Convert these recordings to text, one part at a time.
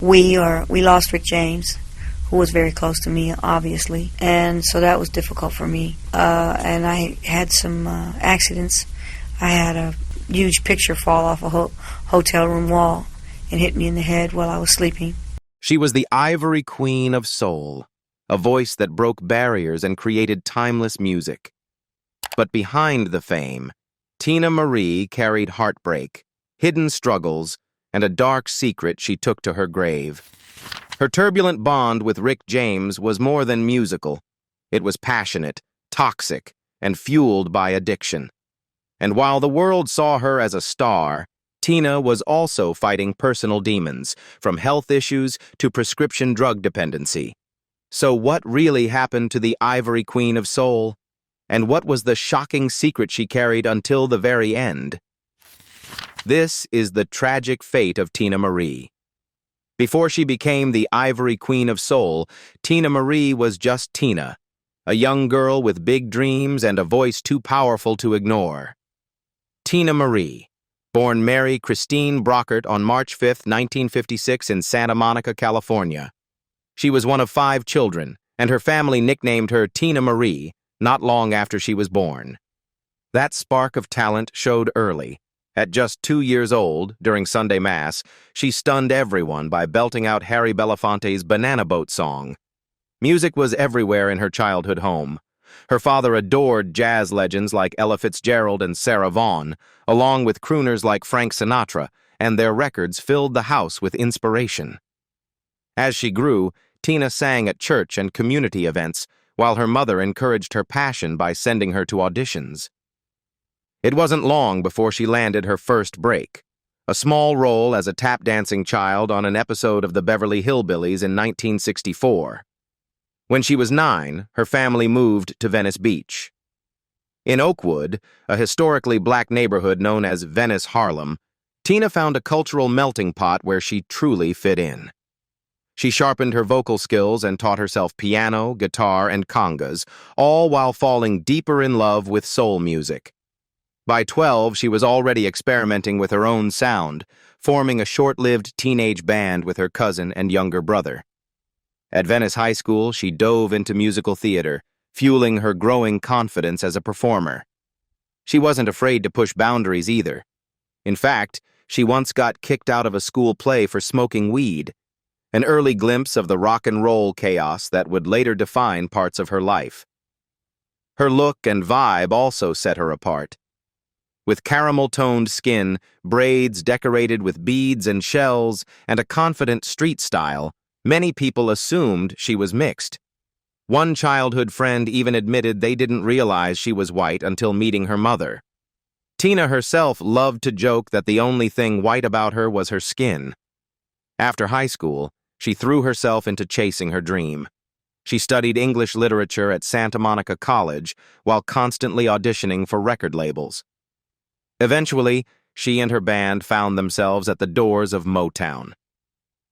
We lost Rick James, who was very close to me, obviously, and so that was difficult for me. And I had some accidents. I had a huge picture fall off a hotel room wall and hit me in the head while I was sleeping. She was the Ivory Queen of Soul, a voice that broke barriers and created timeless music. But behind the fame, Teena Marie carried heartbreak, hidden struggles, and a dark secret she took to her grave. Her turbulent bond with Rick James was more than musical. It was passionate, toxic, and fueled by addiction. And while the world saw her as a star, Teena was also fighting personal demons, from health issues to prescription drug dependency. So what really happened to the Ivory Queen of Soul? And what was the shocking secret she carried until the very end? This is the tragic fate of Teena Marie. Before she became the Ivory Queen of Soul, Teena Marie was just Teena, a young girl with big dreams and a voice too powerful to ignore. Teena Marie, born Mary Christine Brockert on March 5, 1956 in Santa Monica, California. She was one of 5 children, and her family nicknamed her Teena Marie not long after she was born. That spark of talent showed early. At just 2 years old, during Sunday Mass, she stunned everyone by belting out Harry Belafonte's Banana Boat song. Music was everywhere in her childhood home. Her father adored jazz legends like Ella Fitzgerald and Sarah Vaughan, along with crooners like Frank Sinatra, and their records filled the house with inspiration. As she grew, Teena sang at church and community events, while her mother encouraged her passion by sending her to auditions. It wasn't long before she landed her first break, a small role as a tap-dancing child on an episode of the Beverly Hillbillies in 1964. When she was 9, her family moved to Venice Beach. In Oakwood, a historically black neighborhood known as Venice Harlem, Teena found a cultural melting pot where she truly fit in. She sharpened her vocal skills and taught herself piano, guitar, and congas, all while falling deeper in love with soul music. By 12, she was already experimenting with her own sound, forming a short-lived teenage band with her cousin and younger brother. At Venice High School, she dove into musical theater, fueling her growing confidence as a performer. She wasn't afraid to push boundaries either. In fact, she once got kicked out of a school play for smoking weed, an early glimpse of the rock and roll chaos that would later define parts of her life. Her look and vibe also set her apart. With caramel-toned skin, braids decorated with beads and shells, and a confident street style, many people assumed she was mixed. One childhood friend even admitted they didn't realize she was white until meeting her mother. Teena herself loved to joke that the only thing white about her was her skin. After high school, she threw herself into chasing her dream. She studied English literature at Santa Monica College while constantly auditioning for record labels. Eventually, she and her band found themselves at the doors of Motown.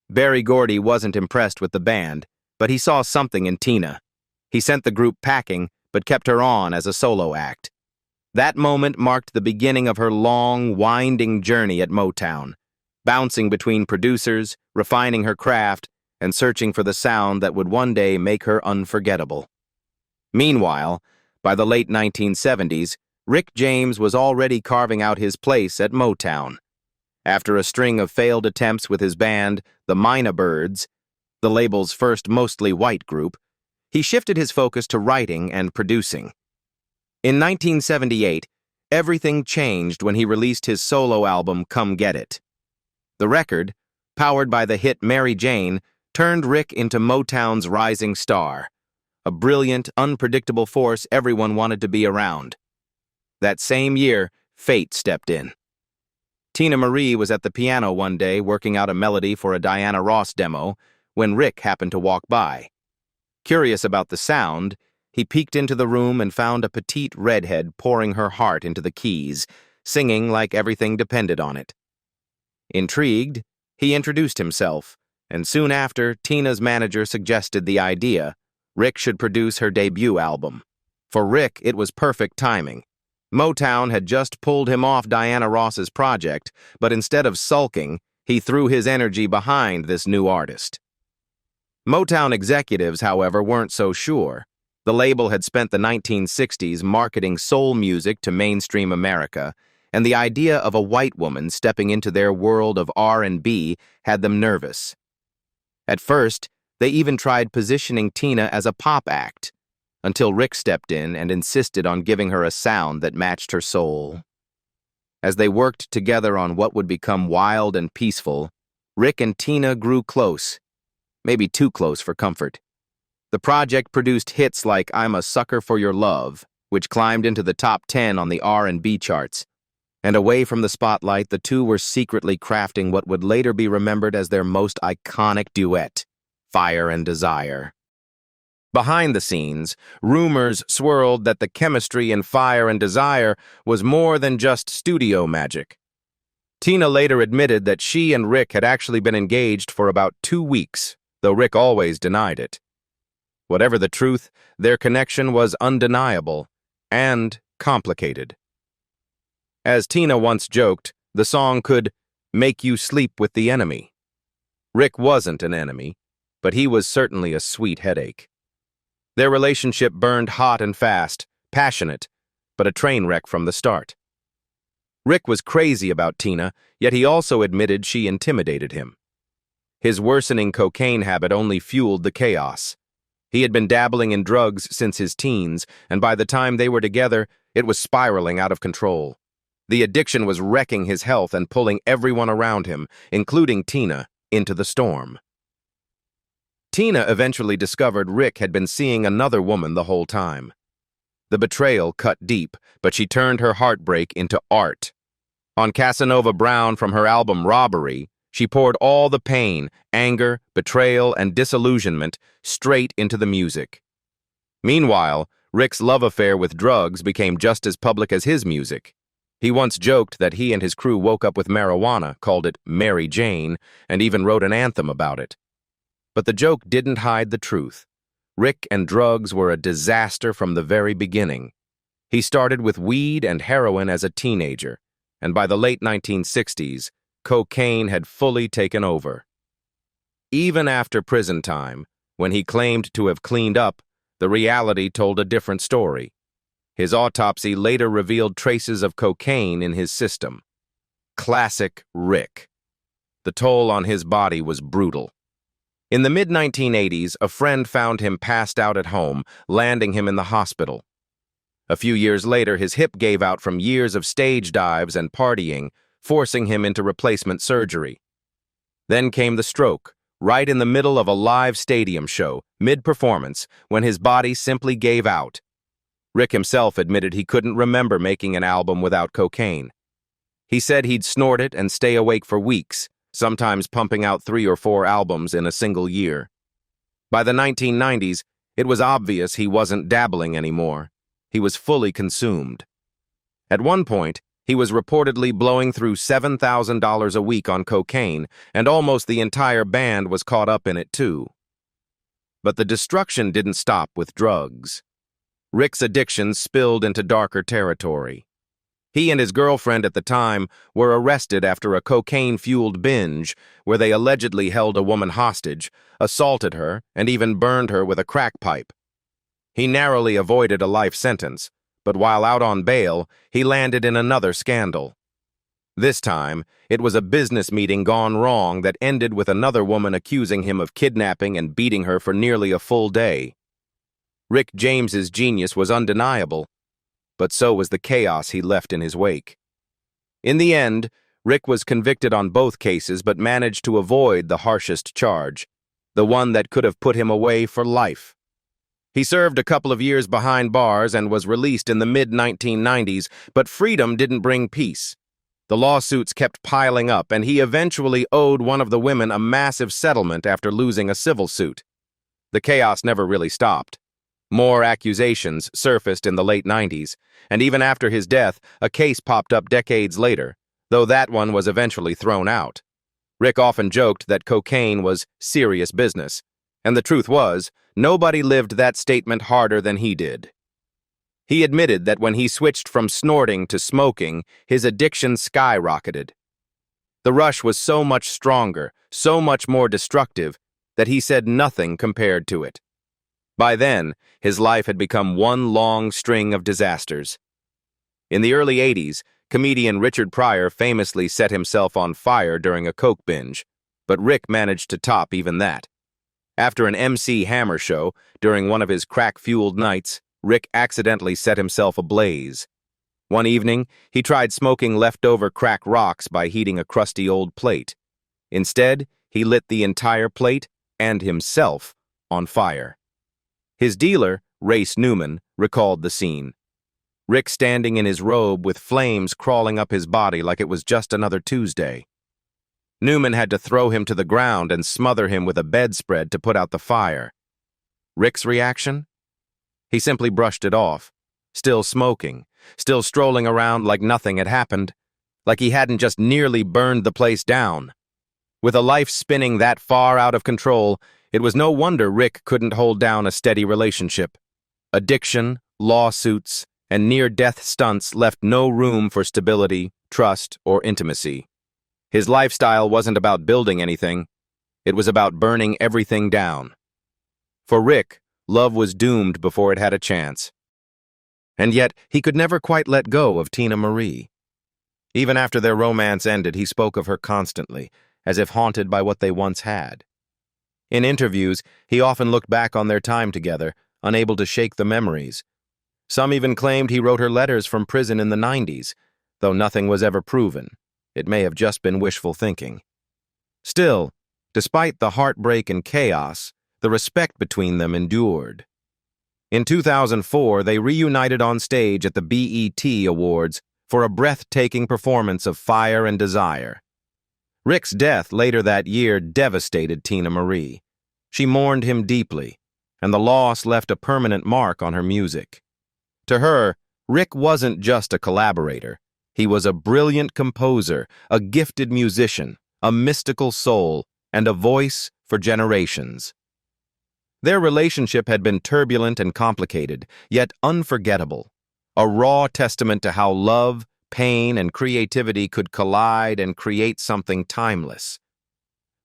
Berry Gordy wasn't impressed with the band, but he saw something in Teena. He sent the group packing, but kept her on as a solo act. That moment marked the beginning of her long, winding journey at Motown, bouncing between producers, refining her craft, and searching for the sound that would one day make her unforgettable. Meanwhile, by the late 1970s, Rick James was already carving out his place at Motown. After a string of failed attempts with his band, the Mina Birds, the label's first mostly white group, he shifted his focus to writing and producing. In 1978, everything changed when he released his solo album, Come Get It. The record, powered by the hit Mary Jane, turned Rick into Motown's rising star, a brilliant, unpredictable force everyone wanted to be around. That same year, fate stepped in. Teena Marie was at the piano one day working out a melody for a Diana Ross demo when Rick happened to walk by. Curious about the sound, he peeked into the room and found a petite redhead pouring her heart into the keys, singing like everything depended on it. Intrigued, he introduced himself, and soon after, Teena's manager suggested the idea Rick should produce her debut album. For Rick, it was perfect timing. Motown had just pulled him off Diana Ross's project, but instead of sulking, he threw his energy behind this new artist. Motown executives, however, weren't so sure. The label had spent the 1960s marketing soul music to mainstream America, and the idea of a white woman stepping into their world of R&B had them nervous. At first, they even tried positioning Teena as a pop act, until Rick stepped in and insisted on giving her a sound that matched her soul. As they worked together on what would become wild and peaceful, Rick and Teena grew close, maybe too close for comfort. The project produced hits like I'm a Sucker for Your Love, which climbed into the top 10 on the R&B charts. And away from the spotlight, the two were secretly crafting what would later be remembered as their most iconic duet, Fire and Desire. Behind the scenes, rumors swirled that the chemistry in Fire and Desire was more than just studio magic. Teena later admitted that she and Rick had actually been engaged for about 2 weeks, though Rick always denied it. Whatever the truth, their connection was undeniable and complicated. As Teena once joked, the song could make you sleep with the enemy. Rick wasn't an enemy, but he was certainly a sweet headache. Their relationship burned hot and fast, passionate, but a train wreck from the start. Rick was crazy about Teena, yet he also admitted she intimidated him. His worsening cocaine habit only fueled the chaos. He had been dabbling in drugs since his teens, and by the time they were together, it was spiraling out of control. The addiction was wrecking his health and pulling everyone around him, including Teena, into the storm. Teena eventually discovered Rick had been seeing another woman the whole time. The betrayal cut deep, but she turned her heartbreak into art. On Casanova Brown from her album Robbery, she poured all the pain, anger, betrayal, and disillusionment straight into the music. Meanwhile, Rick's love affair with drugs became just as public as his music. He once joked that he and his crew woke up with marijuana, called it Mary Jane, and even wrote an anthem about it. But the joke didn't hide the truth. Rick and drugs were a disaster from the very beginning. He started with weed and heroin as a teenager, and by the late 1960s, cocaine had fully taken over. Even after prison time, when he claimed to have cleaned up, the reality told a different story. His autopsy later revealed traces of cocaine in his system. Classic Rick. The toll on his body was brutal. In the mid-1980s, a friend found him passed out at home, landing him in the hospital. A few years later, his hip gave out from years of stage dives and partying, forcing him into replacement surgery. Then came the stroke, right in the middle of a live stadium show, mid-performance, when his body simply gave out. Rick himself admitted he couldn't remember making an album without cocaine. He said he'd snort it and stay awake for weeks, sometimes pumping out 3 or 4 albums in a single year. By the 1990s, it was obvious he wasn't dabbling anymore. He was fully consumed. At one point, he was reportedly blowing through $7,000 a week on cocaine, and almost the entire band was caught up in it too. But the destruction didn't stop with drugs. Rick's addictions spilled into darker territory. He and his girlfriend at the time were arrested after a cocaine-fueled binge where they allegedly held a woman hostage, assaulted her, and even burned her with a crack pipe. He narrowly avoided a life sentence, but while out on bail, he landed in another scandal. This time, it was a business meeting gone wrong that ended with another woman accusing him of kidnapping and beating her for nearly a full day. Rick James's genius was undeniable, but so was the chaos he left in his wake. In the end, Rick was convicted on both cases but managed to avoid the harshest charge, the one that could have put him away for life. He served a couple of years behind bars and was released in the mid-1990s, but freedom didn't bring peace. The lawsuits kept piling up, and he eventually owed one of the women a massive settlement after losing a civil suit. The chaos never really stopped. More accusations surfaced in the late 90s, and even after his death, a case popped up decades later, though that one was eventually thrown out. Rick often joked that cocaine was serious business, and the truth was, nobody lived that statement harder than he did. He admitted that when he switched from snorting to smoking, his addiction skyrocketed. The rush was so much stronger, so much more destructive, that he said nothing compared to it. By then, his life had become one long string of disasters. In the early 80s, comedian Richard Pryor famously set himself on fire during a coke binge, but Rick managed to top even that. After an MC Hammer show, during one of his crack-fueled nights, Rick accidentally set himself ablaze. One evening, he tried smoking leftover crack rocks by heating a crusty old plate. Instead, he lit the entire plate, and himself, on fire. His dealer, Race Newman, recalled the scene. Rick standing in his robe with flames crawling up his body like it was just another Tuesday. Newman had to throw him to the ground and smother him with a bedspread to put out the fire. Rick's reaction? He simply brushed it off, still smoking, still strolling around like nothing had happened, like he hadn't just nearly burned the place down. With a life spinning that far out of control, it was no wonder Rick couldn't hold down a steady relationship. Addiction, lawsuits, and near-death stunts left no room for stability, trust, or intimacy. His lifestyle wasn't about building anything. It was about burning everything down. For Rick, love was doomed before it had a chance. And yet, he could never quite let go of Teena Marie. Even after their romance ended, he spoke of her constantly, as if haunted by what they once had. In interviews, he often looked back on their time together, unable to shake the memories. Some even claimed he wrote her letters from prison in the 90s, though nothing was ever proven. It may have just been wishful thinking. Still, despite the heartbreak and chaos, the respect between them endured. In 2004, they reunited on stage at the BET Awards for a breathtaking performance of Fire and Desire. Rick's death later that year devastated Teena Marie. She mourned him deeply, and the loss left a permanent mark on her music. To her, Rick wasn't just a collaborator. He was a brilliant composer, a gifted musician, a mystical soul, and a voice for generations. Their relationship had been turbulent and complicated, yet unforgettable, a raw testament to how love, pain, and creativity could collide and create something timeless.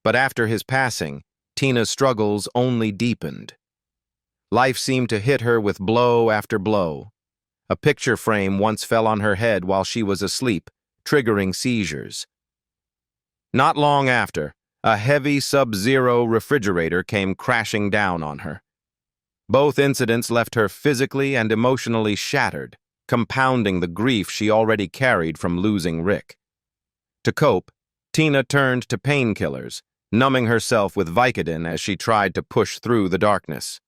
But after his passing, Teena's struggles only deepened. Life seemed to hit her with blow after blow. A picture frame once fell on her head while she was asleep, triggering seizures. Not long after, a heavy sub-zero refrigerator came crashing down on her. Both incidents left her physically and emotionally shattered, compounding the grief she already carried from losing Rick. To cope, Teena turned to painkillers, numbing herself with Vicodin as she tried to push through the darkness.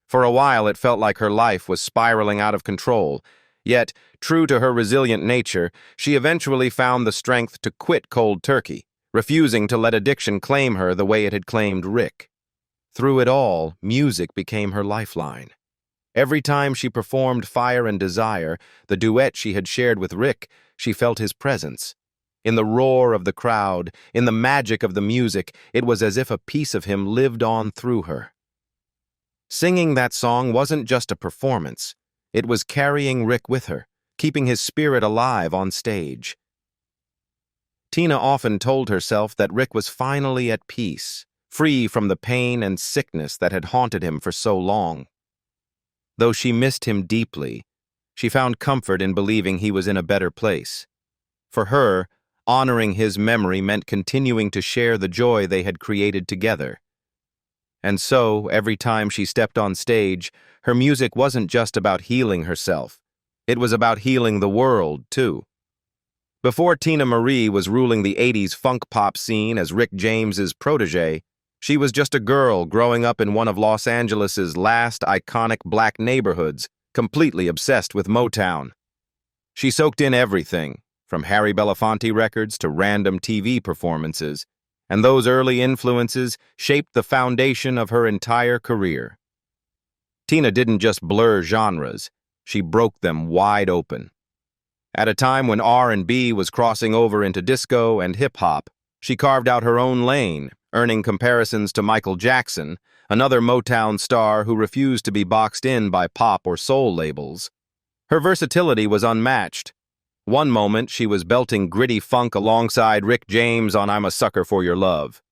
For a while, it felt like her life was spiraling out of control, yet, true to her resilient nature, she eventually found the strength to quit cold turkey, refusing to let addiction claim her the way it had claimed Rick. Through it all, music became her lifeline. Every time she performed Fire and Desire, the duet she had shared with Rick, she felt his presence. In the roar of the crowd, in the magic of the music, it was as if a piece of him lived on through her. Singing that song wasn't just a performance. It was carrying Rick with her, keeping his spirit alive on stage. Teena often told herself that Rick was finally at peace, free from the pain and sickness that had haunted him for so long. Though she missed him deeply, she found comfort in believing he was in a better place. For her, honoring his memory meant continuing to share the joy they had created together. And so, every time she stepped on stage, her music wasn't just about healing herself. It was about healing the world, too. Before Teena Marie was ruling the 80s funk pop scene as Rick James's protege, she was just a girl growing up in one of Los Angeles's last iconic black neighborhoods, completely obsessed with Motown. She soaked in everything, from Harry Belafonte records to random TV performances, and those early influences shaped the foundation of her entire career. Teena didn't just blur genres, she broke them wide open. At a time when R&B was crossing over into disco and hip-hop, she carved out her own lane, earning comparisons to Michael Jackson, another Motown star who refused to be boxed in by pop or soul labels. Her versatility was unmatched. One moment, she was belting gritty funk alongside Rick James on I'm a Sucker for Your Love.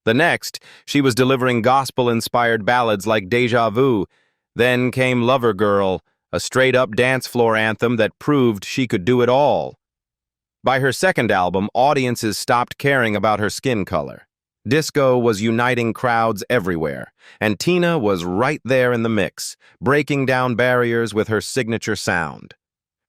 The next, she was delivering gospel-inspired ballads like Deja Vu. Then came Lover Girl, a straight-up dance floor anthem that proved she could do it all. By her second album, audiences stopped caring about her skin color. Disco was uniting crowds everywhere, and Teena was right there in the mix, breaking down barriers with her signature sound.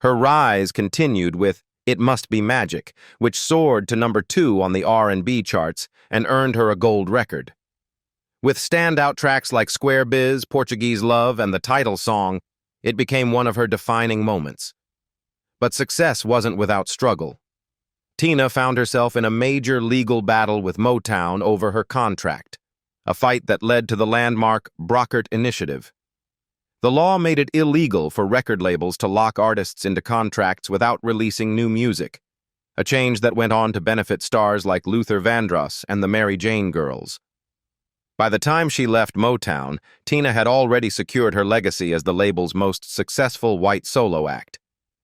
Her rise continued with It Must Be Magic, which soared to number 2 on the R&B charts and earned her a gold record. With standout tracks like Square Biz, Portuguese Love, and the title song, it became one of her defining moments. But success wasn't without struggle. Teena found herself in a major legal battle with Motown over her contract, a fight that led to the landmark Brockert Initiative. The law made it illegal for record labels to lock artists into contracts without releasing new music, a change that went on to benefit stars like Luther Vandross and the Mary Jane Girls. By the time she left Motown, Teena had already secured her legacy as the label's most successful white solo act.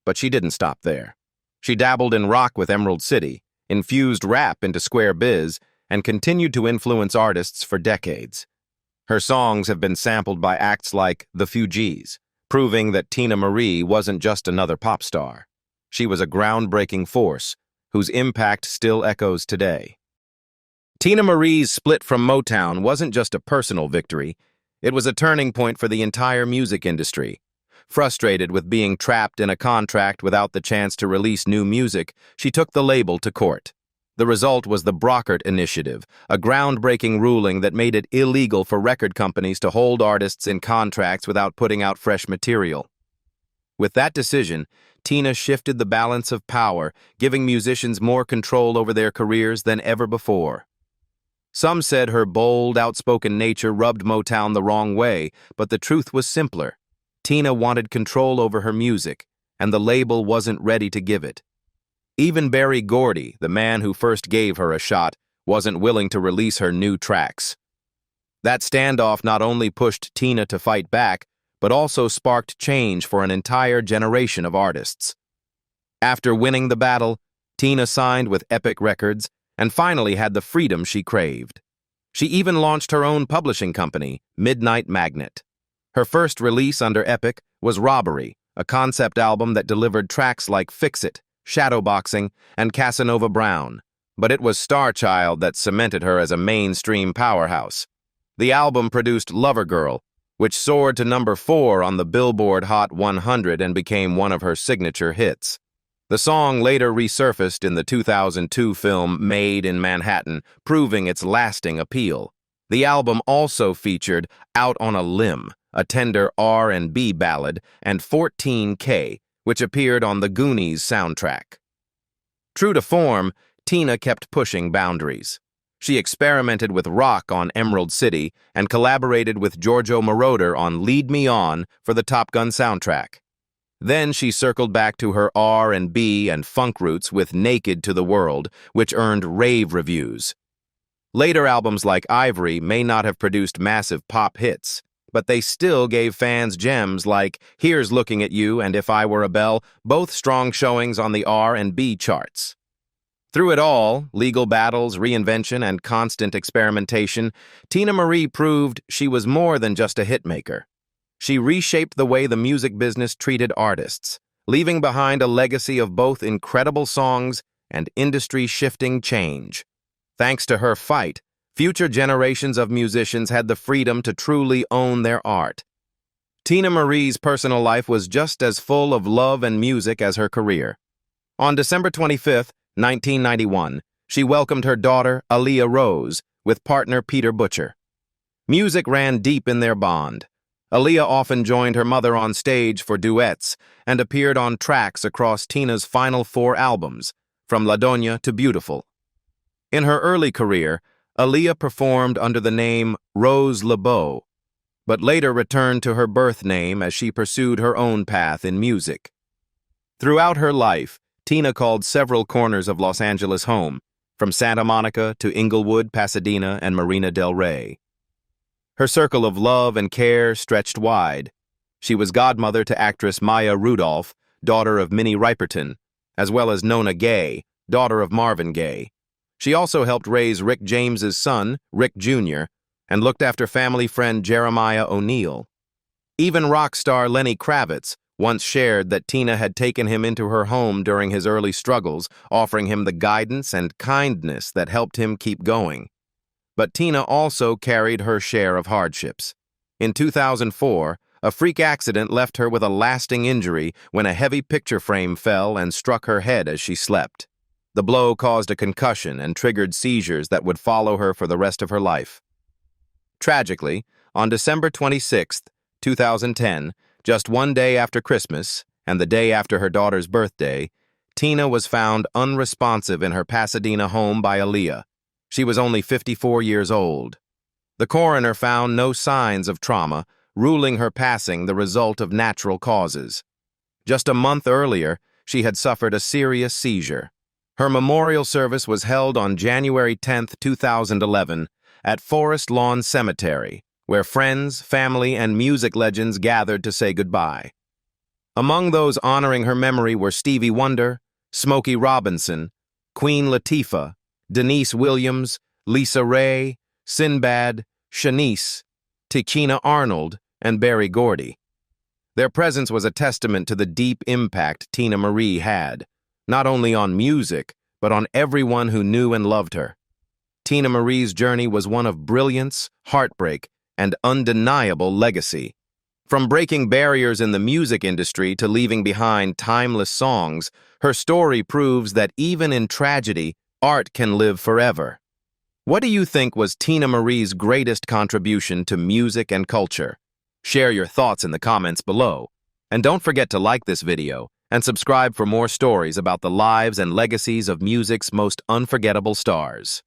But she didn't stop there. She dabbled in rock with Emerald City, infused rap into Square Biz, and continued to influence artists for decades. Her songs have been sampled by acts like The Fugees, proving that Teena Marie wasn't just another pop star. She was a groundbreaking force, whose impact still echoes today. Teena Marie's split from Motown wasn't just a personal victory, it was a turning point for the entire music industry. Frustrated with being trapped in a contract without the chance to release new music, she took the label to court. The result was the Brockert Initiative, a groundbreaking ruling that made it illegal for record companies to hold artists in contracts without putting out fresh material. With that decision, Teena shifted the balance of power, giving musicians more control over their careers than ever before. Some said her bold, outspoken nature rubbed Motown the wrong way, but the truth was simpler. Teena wanted control over her music, and the label wasn't ready to give it. Even Berry Gordy, the man who first gave her a shot, wasn't willing to release her new tracks. That standoff not only pushed Teena to fight back, but also sparked change for an entire generation of artists. After winning the battle, Teena signed with Epic Records and finally had the freedom she craved. She even launched her own publishing company, Midnight Magnet. Her first release under Epic was Robbery, a concept album that delivered tracks like Fix It, Shadowboxing, and Casanova Brown. But it was Starchild that cemented her as a mainstream powerhouse. The album produced Lover Girl, which soared to number 4 on the Billboard Hot 100 and became one of her signature hits. The song later resurfaced in the 2002 film Made in Manhattan, proving its lasting appeal. The album also featured Out on a Limb, a tender R&B ballad, and 14K, which appeared on the Goonies soundtrack. True to form, Teena kept pushing boundaries. She experimented with rock on Emerald City and collaborated with Giorgio Moroder on Lead Me On for the Top Gun soundtrack. Then she circled back to her R&B and funk roots with Naked to the World, which earned rave reviews. Later albums like Ivory may not have produced massive pop hits, but they still gave fans gems like Here's Looking at You and If I Were a Bell, both strong showings on the R&B charts. Through it all, legal battles, reinvention, and constant experimentation, Teena Marie proved she was more than just a hitmaker. She reshaped the way the music business treated artists, leaving behind a legacy of both incredible songs and industry-shifting change. Thanks to her fight, future generations of musicians had the freedom to truly own their art. Teena Marie's personal life was just as full of love and music as her career. On December 25, 1991, she welcomed her daughter, Aaliyah Rose, with partner Peter Butcher. Music ran deep in their bond. Aaliyah often joined her mother on stage for duets and appeared on tracks across Teena's final 4 albums, from La Doña to Beautiful. In her early career, Aaliyah performed under the name Rose LeBeau, but later returned to her birth name as she pursued her own path in music. Throughout her life, Teena called several corners of Los Angeles home, from Santa Monica to Inglewood, Pasadena, and Marina del Rey. Her circle of love and care stretched wide. She was godmother to actress Maya Rudolph, daughter of Minnie Riperton, as well as Nona Gay, daughter of Marvin Gaye. She also helped raise Rick James's son, Rick Jr., and looked after family friend Jeremiah O'Neal. Even rock star Lenny Kravitz once shared that Teena had taken him into her home during his early struggles, offering him the guidance and kindness that helped him keep going. But Teena also carried her share of hardships. In 2004, a freak accident left her with a lasting injury when a heavy picture frame fell and struck her head as she slept. The blow caused a concussion and triggered seizures that would follow her for the rest of her life. Tragically, on December 26, 2010, just one day after Christmas and the day after her daughter's birthday, Teena was found unresponsive in her Pasadena home by Aaliyah. She was only 54 years old. The coroner found no signs of trauma, ruling her passing the result of natural causes. Just a month earlier, she had suffered a serious seizure. Her memorial service was held on January 10, 2011, at Forest Lawn Cemetery, where friends, family, and music legends gathered to say goodbye. Among those honoring her memory were Stevie Wonder, Smokey Robinson, Queen Latifah, Denise Williams, Lisa Ray, Sinbad, Shanice, Tichina Arnold, and Berry Gordy. Their presence was a testament to the deep impact Teena Marie had, not only on music, but on everyone who knew and loved her. Teena Marie's journey was one of brilliance, heartbreak, and undeniable legacy. From breaking barriers in the music industry to leaving behind timeless songs, her story proves that even in tragedy, art can live forever. What do you think was Teena Marie's greatest contribution to music and culture? Share your thoughts in the comments below. And don't forget to like this video and subscribe for more stories about the lives and legacies of music's most unforgettable stars.